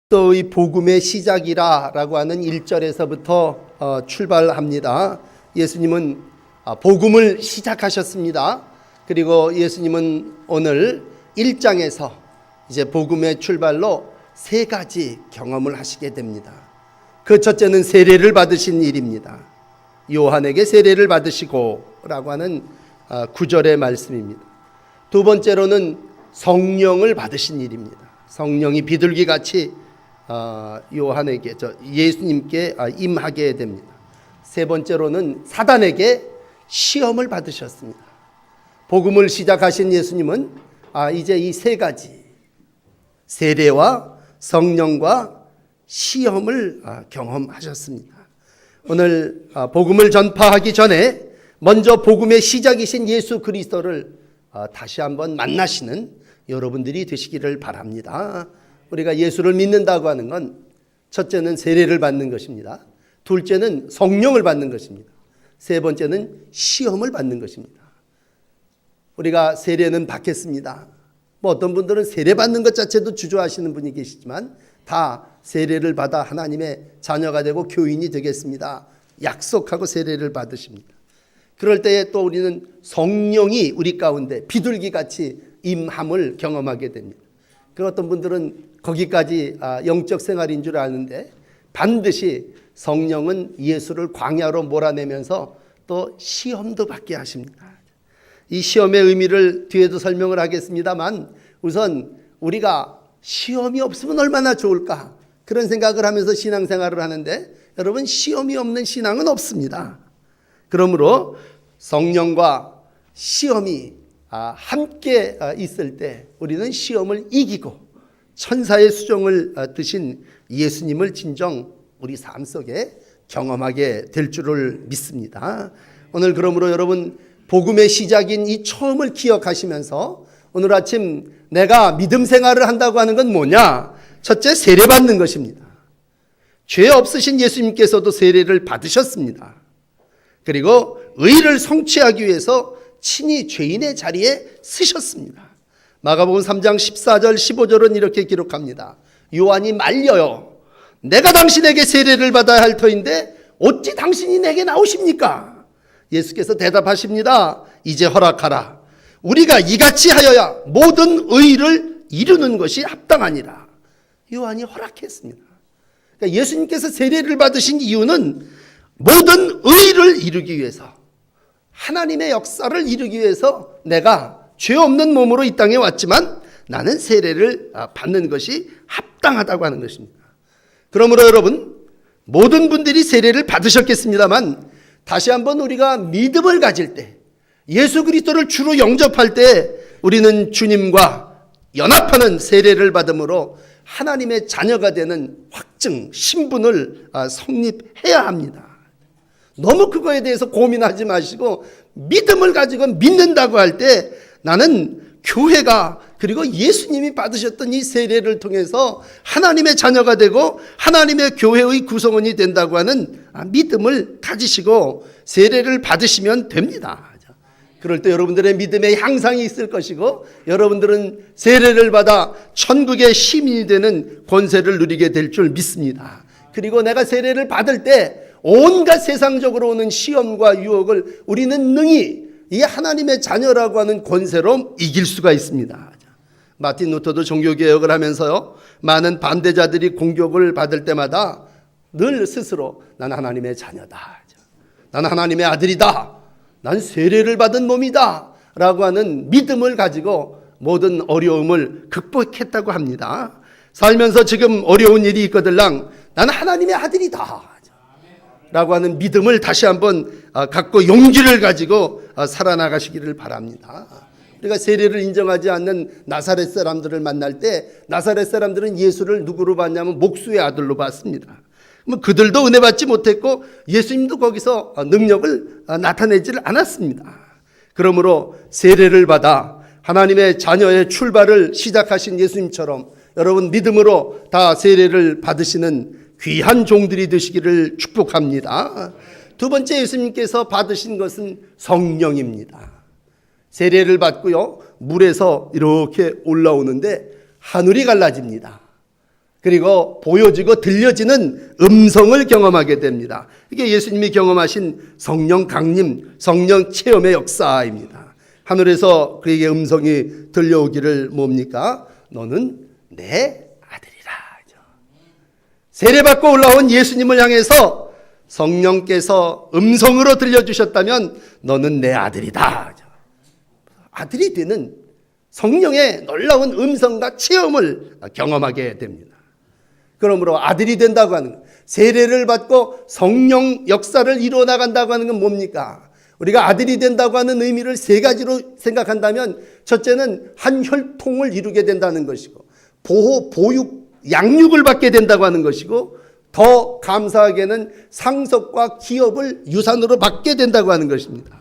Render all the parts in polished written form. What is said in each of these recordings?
그리스도의 복음의 시작이라라고 하는 1절에서부터 출발합니다. 예수님은 복음을 시작하셨습니다. 그리고 예수님은 오늘 1장에서 이제 복음의 출발로 세 가지 경험을 하시게 됩니다. 그 첫째는 세례를 받으신 일입니다. 요한에게 세례를 받으시고 라고 하는 9절의 말씀입니다. 두 번째로는 성령을 받으신 일입니다. 성령이 비둘기같이 요한에게 예수님께 임하게 됩니다. 세 번째로는 사단에게 시험을 받으셨습니다. 복음을 시작하신 예수님은 이제 이 세 가지 세례와 성령과 시험을 경험하셨습니다. 오늘 복음을 전파하기 전에 먼저 복음의 시작이신 예수 그리스도를 다시 한번 만나시는 여러분들이 되시기를 바랍니다. 우리가 예수를 믿는다고 하는 건 첫째는 세례를 받는 것입니다. 둘째는 성령을 받는 것입니다. 세 번째는 시험을 받는 것입니다. 우리가 세례는 받겠습니다. 어떤 분들은 세례 받는 것 자체도 주저하시는 분이 계시지만 다 세례를 받아 하나님의 자녀가 되고 교인이 되겠습니다. 약속하고 세례를 받으십니다. 그럴 때에 또 우리는 성령이 우리 가운데 비둘기같이 임함을 경험하게 됩니다. 그 어떤 분들은 거기까지 영적 생활인 줄 아는데 반드시 성령은 예수를 광야로 몰아내면서 또 시험도 받게 하십니다. 이 시험의 의미를 뒤에도 설명을 하겠습니다만 우선 우리가 시험이 없으면 얼마나 좋을까 그런 생각을 하면서 신앙생활을 하는데 여러분 시험이 없는 신앙은 없습니다. 그러므로 성령과 시험이 함께 있을 때 우리는 시험을 이기고 천사의 수종을 드신 예수님을 진정 우리 삶 속에 경험하게 될 줄을 믿습니다. 오늘 그러므로 여러분 복음의 시작인 이 처음을 기억하시면서 오늘 아침 내가 믿음 생활을 한다고 하는 건 뭐냐? 첫째 세례 받는 것입니다. 죄 없으신 예수님께서도 세례를 받으셨습니다. 그리고 의를 성취하기 위해서 친히 죄인의 자리에 쓰셨습니다. 마가복음 3장 14절 15절은 이렇게 기록합니다. 요한이 말려요. 내가 당신에게 세례를 받아야 할 터인데 어찌 당신이 내게 나오십니까? 예수께서 대답하십니다. 이제 허락하라. 우리가 이같이 하여야 모든 의를 이루는 것이 합당하니라. 요한이 허락했습니다. 그러니까 예수님께서 세례를 받으신 이유는 모든 의를 이루기 위해서 하나님의 역사를 이루기 위해서 내가 죄 없는 몸으로 이 땅에 왔지만 나는 세례를 받는 것이 합당하다고 하는 것입니다. 그러므로 여러분 모든 분들이 세례를 받으셨겠습니다만 다시 한번 우리가 믿음을 가질 때 예수 그리스도를 주로 영접할 때 우리는 주님과 연합하는 세례를 받음으로 하나님의 자녀가 되는 확증, 신분을 성립해야 합니다. 너무 그거에 대해서 고민하지 마시고 믿음을 가지고 믿는다고 할 때 나는 교회가 그리고 예수님이 받으셨던 이 세례를 통해서 하나님의 자녀가 되고 하나님의 교회의 구성원이 된다고 하는 믿음을 가지시고 세례를 받으시면 됩니다. 그럴 때 여러분들의 믿음의 향상이 있을 것이고 여러분들은 세례를 받아 천국의 시민이 되는 권세를 누리게 될 줄 믿습니다. 그리고 내가 세례를 받을 때 온갖 세상적으로 오는 시험과 유혹을 우리는 능히 이 하나님의 자녀라고 하는 권세로 이길 수가 있습니다. 마틴 루터도 종교개혁을 하면서요 많은 반대자들이 공격을 받을 때마다 늘 스스로 난 하나님의 자녀다, 난 하나님의 아들이다, 난 세례를 받은 몸이다 라고 하는 믿음을 가지고 모든 어려움을 극복했다고 합니다. 살면서 지금 어려운 일이 있거들랑 나는 하나님의 아들이다 라고 하는 믿음을 다시 한번 갖고 용기를 가지고 살아나가시기를 바랍니다. 우리가 세례를 인정하지 않는 나사렛 사람들을 만날 때 나사렛 사람들은 예수를 누구로 봤냐면 목수의 아들로 봤습니다. 그들도 은혜 받지 못했고 예수님도 거기서 능력을 나타내지를 않았습니다. 그러므로 세례를 받아 하나님의 자녀의 출발을 시작하신 예수님처럼 여러분 믿음으로 다 세례를 받으시는 귀한 종들이 되시기를 축복합니다. 두 번째 예수님께서 받으신 것은 성령입니다. 세례를 받고요 물에서 이렇게 올라오는데 하늘이 갈라집니다. 그리고 보여지고 들려지는 음성을 경험하게 됩니다. 이게 예수님이 경험하신 성령 강림, 성령 체험의 역사입니다. 하늘에서 그에게 음성이 들려오기를 뭡니까? 너는 내 아들이라. 세례받고 올라온 예수님을 향해서 성령께서 음성으로 들려주셨다면 너는 내 아들이다. 아들이 되는 성령의 놀라운 음성과 체험을 경험하게 됩니다. 그러므로 아들이 된다고 하는 것, 세례를 받고 성령 역사를 이루어 나간다고 하는 건 뭡니까? 우리가 아들이 된다고 하는 의미를 세 가지로 생각한다면, 첫째는 한 혈통을 이루게 된다는 것이고, 보호, 보육, 양육을 받게 된다고 하는 것이고, 더 감사하게는 상속과 기업을 유산으로 받게 된다고 하는 것입니다.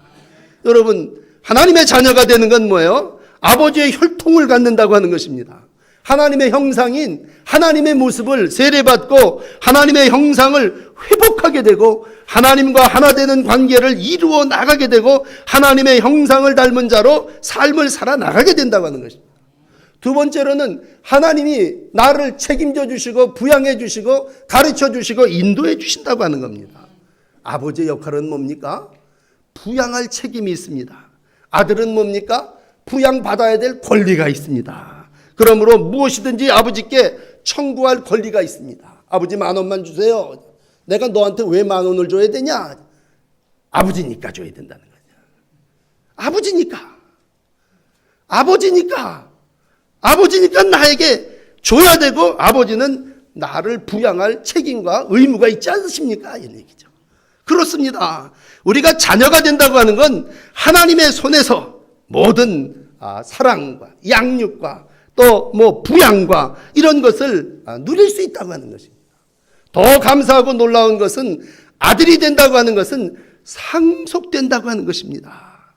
여러분, 하나님의 자녀가 되는 건 뭐예요? 아버지의 혈통을 갖는다고 하는 것입니다. 하나님의 형상인 하나님의 모습을 세례받고 하나님의 형상을 회복하게 되고 하나님과 하나 되는 관계를 이루어 나가게 되고 하나님의 형상을 닮은 자로 삶을 살아 나가게 된다고 하는 것입니다. 두 번째로는 하나님이 나를 책임져 주시고 부양해 주시고 가르쳐 주시고 인도해 주신다고 하는 겁니다. 아버지의 역할은 뭡니까? 부양할 책임이 있습니다. 아들은 뭡니까? 부양받아야 될 권리가 있습니다. 그러므로 무엇이든지 아버지께 청구할 권리가 있습니다. 아버지 10,000원만 주세요. 내가 너한테 왜 10,000원을 줘야 되냐? 아버지니까 줘야 된다는 거죠. 아버지니까 나에게 줘야 되고 아버지는 나를 부양할 책임과 의무가 있지 않으십니까? 이런 얘기죠. 그렇습니다. 우리가 자녀가 된다고 하는 건 하나님의 손에서 모든 사랑과 양육과 또 부양과 이런 것을 누릴 수 있다고 하는 것입니다. 더 감사하고 놀라운 것은 아들이 된다고 하는 것은 상속된다고 하는 것입니다.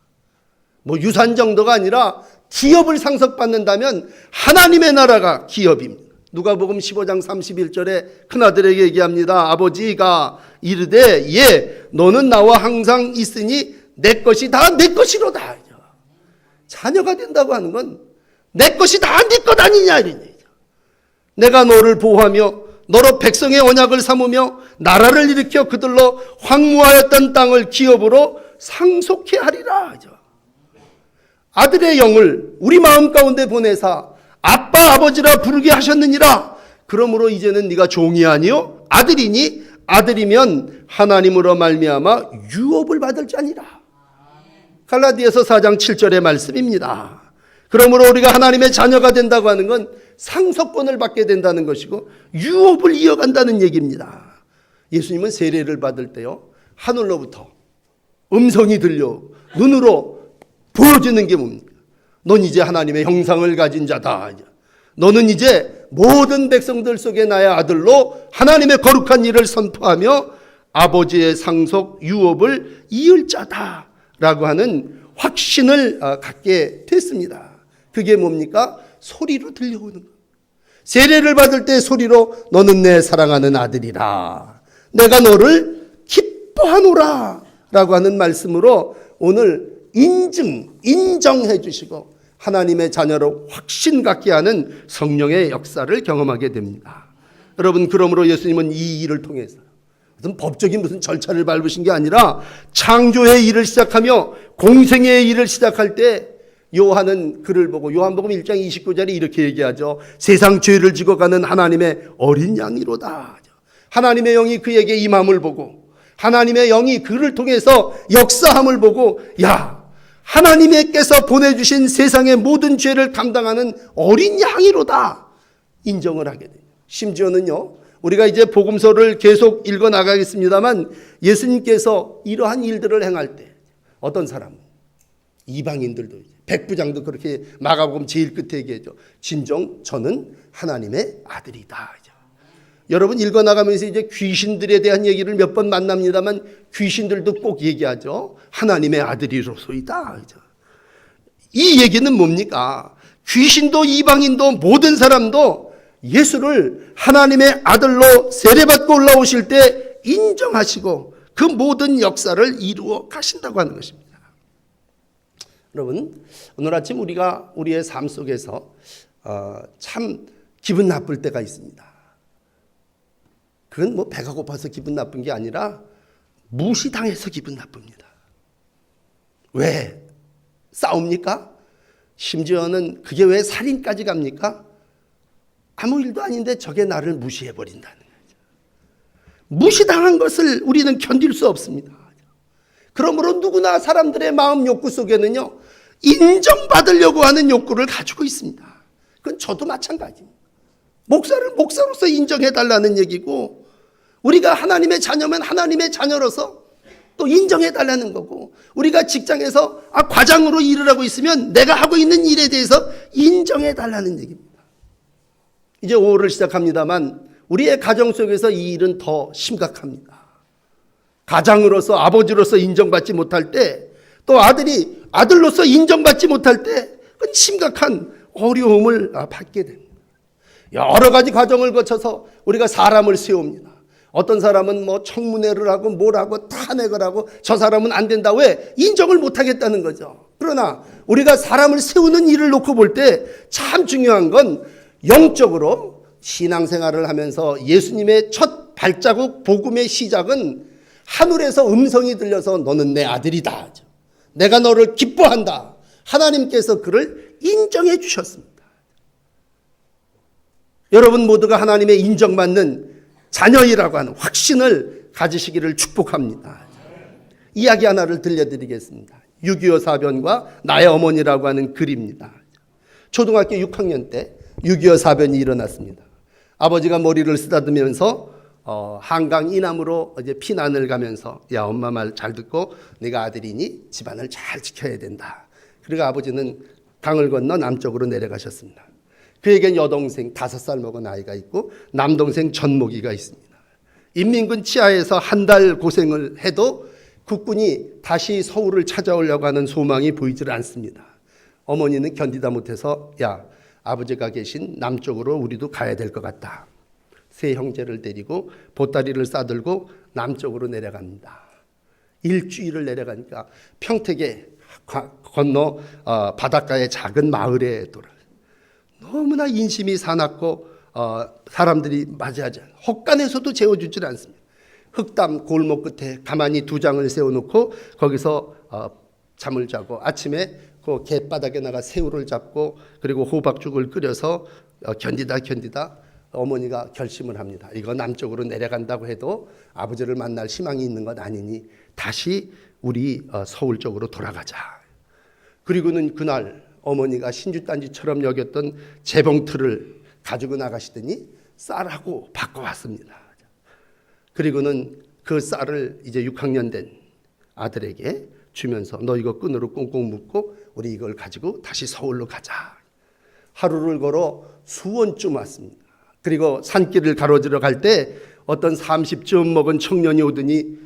유산 정도가 아니라 기업을 상속받는다면 하나님의 나라가 기업입니다. 누가복음 15장 31절에 큰아들에게 얘기합니다. 아버지가 이르되 예 너는 나와 항상 있으니 내 것이 다 내 것이로다. 자녀가 된다고 하는 건 내 것이 다 네 것 아니냐 이런 얘기죠. 내가 너를 보호하며 너로 백성의 언약을 삼으며 나라를 일으켜 그들로 황무하였던 땅을 기업으로 상속해 하리라. 아들의 영을 우리 마음 가운데 보내사 아빠 아버지라 부르게 하셨느니라. 그러므로 이제는 네가 종이 아니요 아들이니 아들이면 하나님으로 말미암아 유업을 받을 자니라. 갈라디아서 4장 7절의 말씀입니다. 그러므로 우리가 하나님의 자녀가 된다고 하는 건 상속권을 받게 된다는 것이고 유업을 이어간다는 얘기입니다. 예수님은 세례를 받을 때요 하늘로부터 음성이 들려 눈으로 보여지는 게 뭡니까? 넌 이제 하나님의 형상을 가진 자다. 너는 이제 모든 백성들 속에 나의 아들로 하나님의 거룩한 일을 선포하며 아버지의 상속 유업을 이을 자다라고 하는 확신을 갖게 됐습니다. 그게 뭡니까? 소리로 들려오는 것. 세례를 받을 때 소리로 너는 내 사랑하는 아들이라. 내가 너를 기뻐하노라 라고 하는 말씀으로 오늘 인정해 주시고 하나님의 자녀로 확신 갖게 하는 성령의 역사를 경험하게 됩니다. 여러분 그러므로 예수님은 이 일을 통해서 무슨 절차를 밟으신 게 아니라 창조의 일을 시작하며 공생의 일을 시작할 때 요한은 그를 보고 요한복음 1장 29절에 이렇게 얘기하죠. 세상 죄를 지고 가는 하나님의 어린 양이로다. 하나님의 영이 그에게 임함을 보고 하나님의 영이 그를 통해서 역사함을 보고 야 하나님께서 보내주신 세상의 모든 죄를 감당하는 어린 양이로다 인정을 하게 돼요. 심지어는요 우리가 이제 복음서를 계속 읽어 나가겠습니다만 예수님께서 이러한 일들을 행할 때 어떤 사람은 이방인들도 백부장도 그렇게 마가복음 제일 끝에 얘기하죠. 진정 저는 하나님의 아들이다. 여러분 읽어 나가면서 이제 귀신들에 대한 얘기를 몇 번 만납니다만 귀신들도 꼭 얘기하죠. 하나님의 아들이로소이다. 이 얘기는 뭡니까? 귀신도 이방인도 모든 사람도 예수를 하나님의 아들로 세례받고 올라오실 때 인정하시고 그 모든 역사를 이루어 가신다고 하는 것입니다. 여러분 오늘 아침 우리가 우리의 삶 속에서 참 기분 나쁠 때가 있습니다. 그건 뭐 배가 고파서 기분 나쁜 게 아니라 무시당해서 기분 나쁩니다. 왜 싸웁니까? 심지어는 그게 왜 살인까지 갑니까? 아무 일도 아닌데 저게 나를 무시해버린다는 거죠. 무시당한 것을 우리는 견딜 수 없습니다. 그러므로 누구나 사람들의 마음 욕구 속에는요, 인정받으려고 하는 욕구를 가지고 있습니다. 그건 저도 마찬가지입니다. 목사를 목사로서 인정해달라는 얘기고, 우리가 하나님의 자녀면 하나님의 자녀로서 또 인정해달라는 거고, 우리가 직장에서 과장으로 일을 하고 있으면 내가 하고 있는 일에 대해서 인정해달라는 얘기입니다. 이제 5월을 시작합니다만 우리의 가정 속에서 이 일은 더 심각합니다. 가장으로서, 아버지로서 인정받지 못할 때, 또 아들이 아들로서 인정받지 못할 때 그건 심각한 어려움을 받게 됩니다. 여러 가지 과정을 거쳐서 우리가 사람을 세웁니다. 어떤 사람은 뭐 청문회를 하고 뭘 하고 탄핵을 하고 저 사람은 안 된다. 왜? 인정을 못 하겠다는 거죠. 그러나 우리가 사람을 세우는 일을 놓고 볼 때 참 중요한 건 영적으로 신앙생활을 하면서 예수님의 첫 발자국 복음의 시작은 하늘에서 음성이 들려서 너는 내 아들이다. 내가 너를 기뻐한다. 하나님께서 그를 인정해 주셨습니다. 여러분 모두가 하나님의 인정받는 자녀이라고 하는 확신을 가지시기를 축복합니다. 이야기 하나를 들려드리겠습니다. 6.25 사변과 나의 어머니라고 하는 글입니다. 초등학교 6학년 때 6.25 사변이 일어났습니다. 아버지가 머리를 쓰다듬으면서 한강 이남으로 이제 피난을 가면서 야 엄마 말 잘 듣고 네가 아들이니 집안을 잘 지켜야 된다. 그리고 아버지는 강을 건너 남쪽으로 내려가셨습니다. 그에겐 여동생 5살 먹은 아이가 있고 남동생 전목이가 있습니다. 인민군 치하에서 한 달 고생을 해도 국군이 다시 서울을 찾아오려고 하는 소망이 보이질 않습니다. 어머니는 견디다 못해서 야 아버지가 계신 남쪽으로 우리도 가야 될 것 같다. 세 형제를 데리고 보따리를 싸들고 남쪽으로 내려갑니다. 일주일을 내려가니까 평택에 건너 바닷가의 작은 마을에 돌아. 너무나 인심이 사납고 사람들이 맞이하지 않아요. 헛간에서도 재워주질 않습니다. 흙담 골목 끝에 가만히 두 장을 세워놓고 거기서 잠을 자고 아침에 그 갯바닥에 나가 새우를 잡고 그리고 호박죽을 끓여서 견디다 어머니가 결심을 합니다. 이거 남쪽으로 내려간다고 해도 아버지를 만날 희망이 있는 것 아니니 다시 우리 서울 쪽으로 돌아가자. 그리고는 그날 어머니가 신주단지처럼 여겼던 재봉틀을 가지고 나가시더니 쌀하고 바꿔왔습니다. 그리고는 그 쌀을 이제 6학년 된 아들에게 주면서 너 이거 끈으로 꽁꽁 묶고 우리 이걸 가지고 다시 서울로 가자. 하루를 걸어 수원쯤 왔습니다. 그리고 산길을 가로지러 갈 때 어떤 30쯤 먹은 청년이 오더니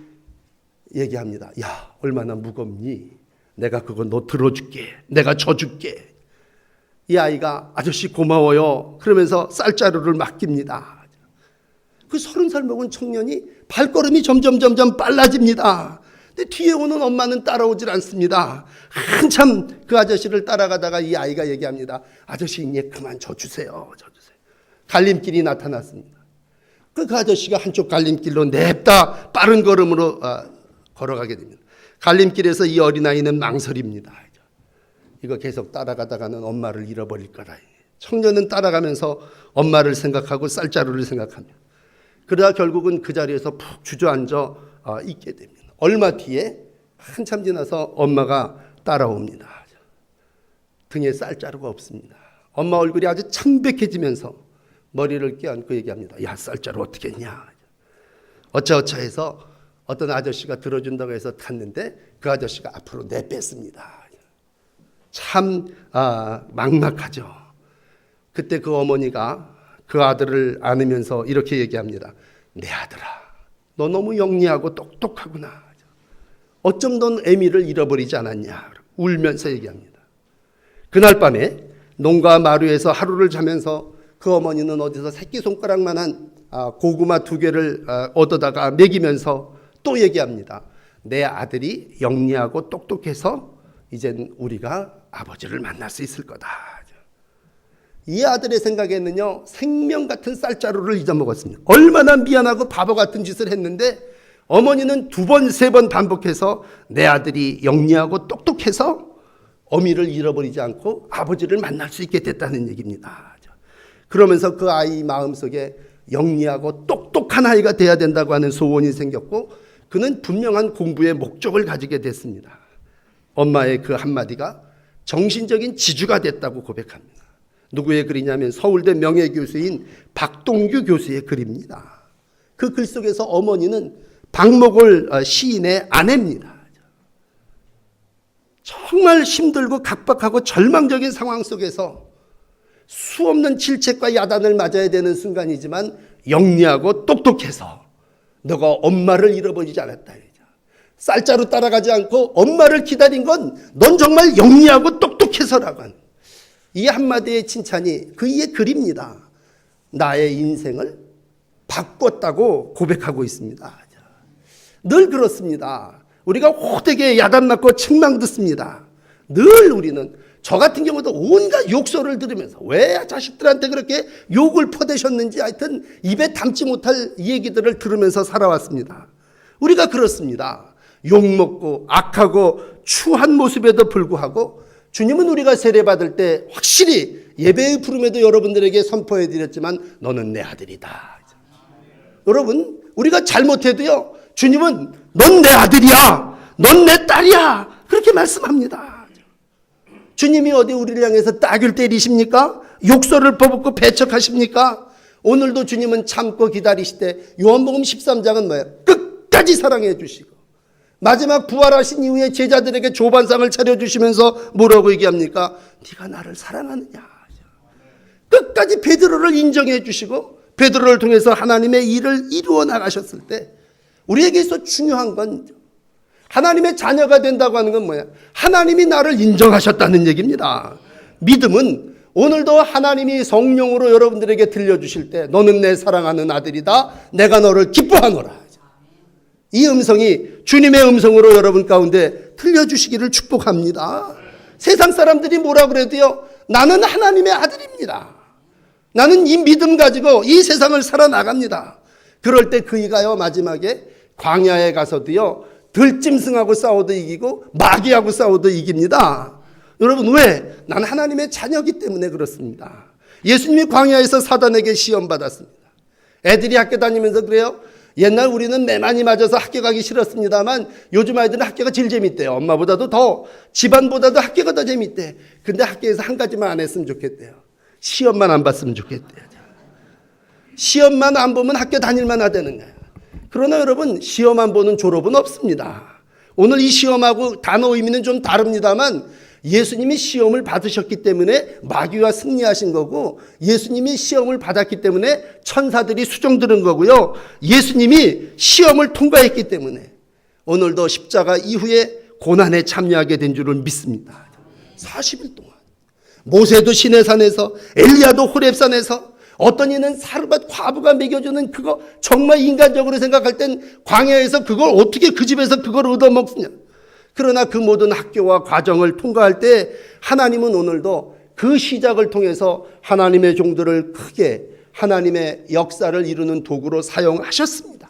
얘기합니다. 야 얼마나 무겁니? 내가 그거 너 들어줄게. 내가 져줄게. 이 아이가 아저씨 고마워요. 그러면서 쌀자루를 맡깁니다. 그 30살 먹은 청년이 발걸음이 점점 빨라집니다. 근데 뒤에 오는 엄마는 따라오질 않습니다. 한참 그 아저씨를 따라가다가 이 아이가 얘기합니다. 아저씨 이제 그만 져주세요. 갈림길이 나타났습니다. 그 아저씨가 한쪽 갈림길로 냅다 빠른 걸음으로 걸어가게 됩니다. 갈림길에서 이 어린아이는 망설입니다. 이거 계속 따라가다가는 엄마를 잃어버릴 거다. 청년은 따라가면서 엄마를 생각하고 쌀자루를 생각합니다. 그러다 결국은 그 자리에서 푹 주저앉아 있게 됩니다. 얼마 뒤에 한참 지나서 엄마가 따라옵니다. 등에 쌀자루가 없습니다. 엄마 얼굴이 아주 창백해지면서 머리를 껴안고 얘기합니다. 야 쌀자루 어떻게 했냐. 어쩌어쩌해서 어떤 아저씨가 들어준다고 해서 탔는데 그 아저씨가 앞으로 내뺐습니다. 참 막막하죠. 그때 그 어머니가 그 아들을 안으면서 이렇게 얘기합니다. 내 아들아 너 너무 영리하고 똑똑하구나. 어쩜 넌 애미를 잃어버리지 않았냐. 울면서 얘기합니다. 그날 밤에 농가 마루에서 하루를 자면서 그 어머니는 어디서 새끼손가락만한 고구마 2개를 얻어다가 먹이면서 또 얘기합니다. 내 아들이 영리하고 똑똑해서 이젠 우리가 아버지를 만날 수 있을 거다. 이 아들의 생각에는요, 생명 같은 쌀자루를 잊어먹었습니다. 얼마나 미안하고 바보 같은 짓을 했는데 어머니는 2번, 3번 반복해서 내 아들이 영리하고 똑똑해서 어미를 잃어버리지 않고 아버지를 만날 수 있게 됐다는 얘기입니다. 그러면서 그 아이 마음속에 영리하고 똑똑한 아이가 돼야 된다고 하는 소원이 생겼고 그는 분명한 공부의 목적을 가지게 됐습니다. 엄마의 그 한마디가 정신적인 지주가 됐다고 고백합니다. 누구의 글이냐면 서울대 명예교수인 박동규 교수의 글입니다. 그 글 속에서 어머니는 박목월 시인의 아내입니다. 정말 힘들고 각박하고 절망적인 상황 속에서 수없는 질책과 야단을 맞아야 되는 순간이지만 영리하고 똑똑해서 너가 엄마를 잃어버리지 않았다. 쌀자루 따라가지 않고 엄마를 기다린 건 넌 정말 영리하고 똑똑해서라고 하는 이 한마디의 칭찬이 그의 글입니다. 나의 인생을 바꿨다고 고백하고 있습니다. 늘 그렇습니다. 우리가 호되게 야단 맞고 책망 듣습니다. 늘 우리는 저 같은 경우도 온갖 욕설을 들으면서 왜 자식들한테 그렇게 욕을 퍼대셨는지 하여튼 입에 담지 못할 얘기들을 들으면서 살아왔습니다. 우리가 그렇습니다. 욕먹고 악하고 추한 모습에도 불구하고 주님은 우리가 세례받을 때 확실히 예배의 부름에도 여러분들에게 선포해 드렸지만 너는 내 아들이다. 여러분 우리가 잘못해도요 주님은 넌 내 아들이야, 넌 내 딸이야 그렇게 말씀합니다. 주님이 어디 우리를 향해서 딱을 때리십니까? 욕설을 퍼붓고 배척하십니까? 오늘도 주님은 참고 기다리시되 요한복음 13장은 뭐예요? 끝까지 사랑해 주시고 마지막 부활하신 이후에 제자들에게 조반상을 차려주시면서 뭐라고 얘기합니까? 네가 나를 사랑하느냐. 끝까지 베드로를 인정해 주시고 베드로를 통해서 하나님의 일을 이루어 나가셨을 때 우리에게 있어 중요한 건 하나님의 자녀가 된다고 하는 건 뭐야? 하나님이 나를 인정하셨다는 얘기입니다. 믿음은 오늘도 하나님이 성령으로 여러분들에게 들려주실 때 너는 내 사랑하는 아들이다. 내가 너를 기뻐하노라. 이 음성이 주님의 음성으로 여러분 가운데 들려주시기를 축복합니다. 세상 사람들이 뭐라 그래도요. 나는 하나님의 아들입니다. 나는 이 믿음 가지고 이 세상을 살아나갑니다. 그럴 때 그이가요 마지막에 광야에 가서도요. 들짐승하고 싸워도 이기고 마귀하고 싸워도 이깁니다. 여러분 왜? 난 하나님의 자녀이기 때문에 그렇습니다. 예수님이 광야에서 사단에게 시험받았습니다. 애들이 학교 다니면서 그래요. 옛날 우리는 매 많이 맞아서 학교 가기 싫었습니다만 요즘 아이들은 학교가 제일 재밌대요. 엄마보다도 더 집안보다도 학교가 더 재밌대. 근데 학교에서 한 가지만 안 했으면 좋겠대요. 시험만 안 봤으면 좋겠대요. 시험만 안 보면 학교 다닐만 하다는 거예요. 그러나 여러분 시험 안 보는 졸업은 없습니다. 오늘 이 시험하고 단어 의미는 좀 다릅니다만 예수님이 시험을 받으셨기 때문에 마귀와 승리하신 거고 예수님이 시험을 받았기 때문에 천사들이 수종 들은 거고요. 예수님이 시험을 통과했기 때문에 오늘도 십자가 이후에 고난에 참여하게 된 줄을 믿습니다. 40일 동안 모세도 시내산에서 엘리야도 호렙산에서 어떤 이는 사르밧 과부가 먹여주는 그거 정말 인간적으로 생각할 땐 광야에서 그걸 어떻게 그 집에서 그걸 얻어먹느냐. 그러나 그 모든 학교와 과정을 통과할 때 하나님은 오늘도 그 시작을 통해서 하나님의 종들을 크게 하나님의 역사를 이루는 도구로 사용하셨습니다.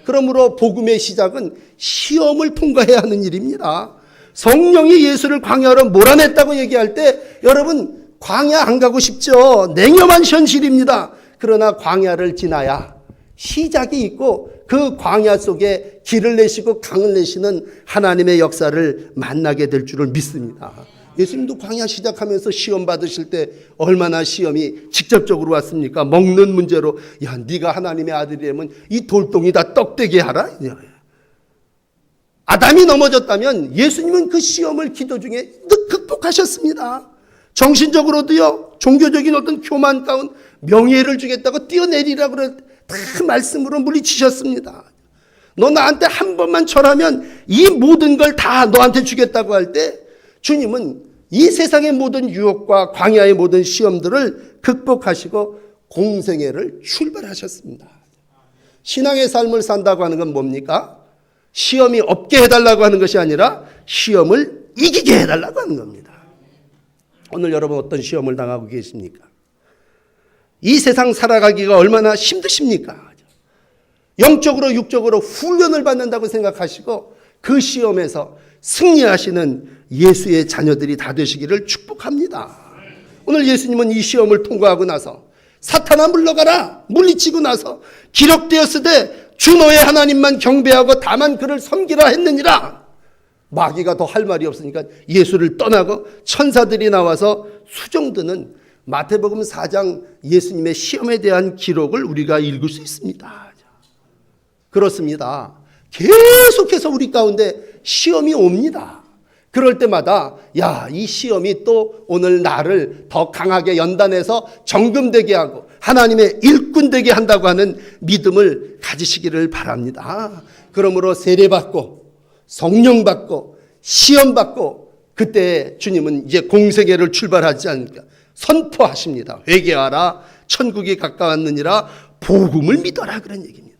그러므로 복음의 시작은 시험을 통과해야 하는 일입니다. 성령이 예수를 광야로 몰아냈다고 얘기할 때 여러분 광야 안 가고 싶죠. 냉엄한 현실입니다. 그러나 광야를 지나야 시작이 있고 그 광야 속에 길을 내시고 강을 내시는 하나님의 역사를 만나게 될 줄을 믿습니다. 예수님도 광야 시작하면서 시험 받으실 때 얼마나 시험이 직접적으로 왔습니까? 먹는 문제로 야 네가 하나님의 아들이라면 이 돌덩이 다 떡되게 하라. 아담이 넘어졌다면 예수님은 그 시험을 기도 중에 극복하셨습니다. 정신적으로도요. 종교적인 어떤 교만 가운 명예를 주겠다고 뛰어내리라고 다 말씀으로 물리치셨습니다. 너 나한테 한 번만 절하면 이 모든 걸 다 너한테 주겠다고 할 때 주님은 이 세상의 모든 유혹과 광야의 모든 시험들을 극복하시고 공생애를 출발하셨습니다. 신앙의 삶을 산다고 하는 건 뭡니까? 시험이 없게 해달라고 하는 것이 아니라 시험을 이기게 해달라고 하는 겁니다. 오늘 여러분 어떤 시험을 당하고 계십니까? 이 세상 살아가기가 얼마나 힘드십니까? 영적으로 육적으로 훈련을 받는다고 생각하시고 그 시험에서 승리하시는 예수의 자녀들이 다 되시기를 축복합니다. 오늘 예수님은 이 시험을 통과하고 나서 사탄아 물러가라 물리치고 나서 기록되었으되 주 너의 하나님만 경배하고 다만 그를 섬기라 했느니라. 마귀가 더 할 말이 없으니까 예수를 떠나고 천사들이 나와서 수종드는 마태복음 4장 예수님의 시험에 대한 기록을 우리가 읽을 수 있습니다. 그렇습니다. 계속해서 우리 가운데 시험이 옵니다. 그럴 때마다 이 시험이 또 오늘 나를 더 강하게 연단해서 정금되게 하고 하나님의 일꾼 되게 한다고 하는 믿음을 가지시기를 바랍니다. 그러므로 세례받고 성령받고 시험받고 그때 주님은 이제 공생애를 출발하지 않으니까 선포하십니다. 회개하라 천국이 가까웠느니라 복음을 믿어라 그런 얘기입니다.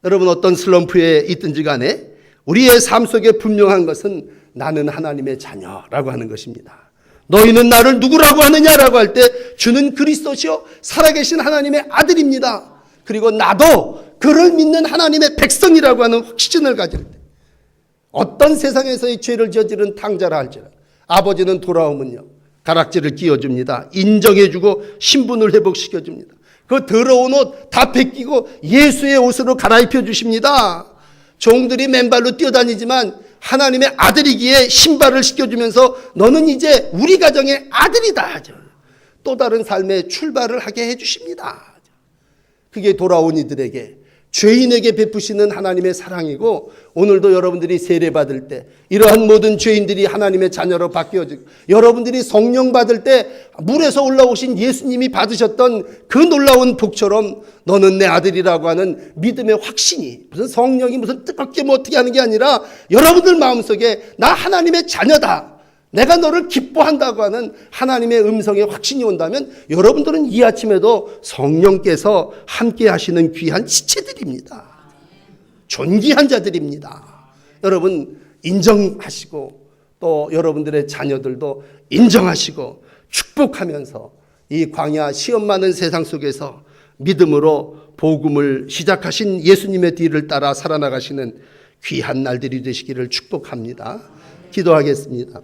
여러분 어떤 슬럼프에 있든지 간에 우리의 삶 속에 분명한 것은 나는 하나님의 자녀라고 하는 것입니다. 너희는 나를 누구라고 하느냐라고 할 때 주는 그리스도시요 살아계신 하나님의 아들입니다. 그리고 나도 그를 믿는 하나님의 백성이라고 하는 확신을 가질 때 어떤 세상에서의 죄를 저지른 탕자라 할지라도 아버지는 돌아오면요 가락지를 끼워줍니다. 인정해주고 신분을 회복시켜줍니다. 그 더러운 옷 다 벗기고 예수의 옷으로 갈아입혀 주십니다. 종들이 맨발로 뛰어다니지만 하나님의 아들이기에 신발을 시켜주면서 너는 이제 우리 가정의 아들이다. 또 다른 삶의 출발을 하게 해주십니다. 그게 돌아온 이들에게 죄인에게 베푸시는 하나님의 사랑이고 오늘도 여러분들이 세례받을 때 이러한 모든 죄인들이 하나님의 자녀로 바뀌어지고 여러분들이 성령 받을 때 물에서 올라오신 예수님이 받으셨던 그 놀라운 복처럼 너는 내 아들이라고 하는 믿음의 확신이 무슨 성령이 무슨 뜨겁게 뭐 어떻게 하는 게 아니라 여러분들 마음속에 나 하나님의 자녀다. 내가 너를 기뻐한다고 하는 하나님의 음성의 확신이 온다면 여러분들은 이 아침에도 성령께서 함께 하시는 귀한 지체들입니다. 존귀한 자들입니다. 여러분 인정하시고 또 여러분들의 자녀들도 인정하시고 축복하면서 이 광야 시험 많은 세상 속에서 믿음으로 복음을 시작하신 예수님의 뒤를 따라 살아나가시는 귀한 날들이 되시기를 축복합니다. 기도하겠습니다.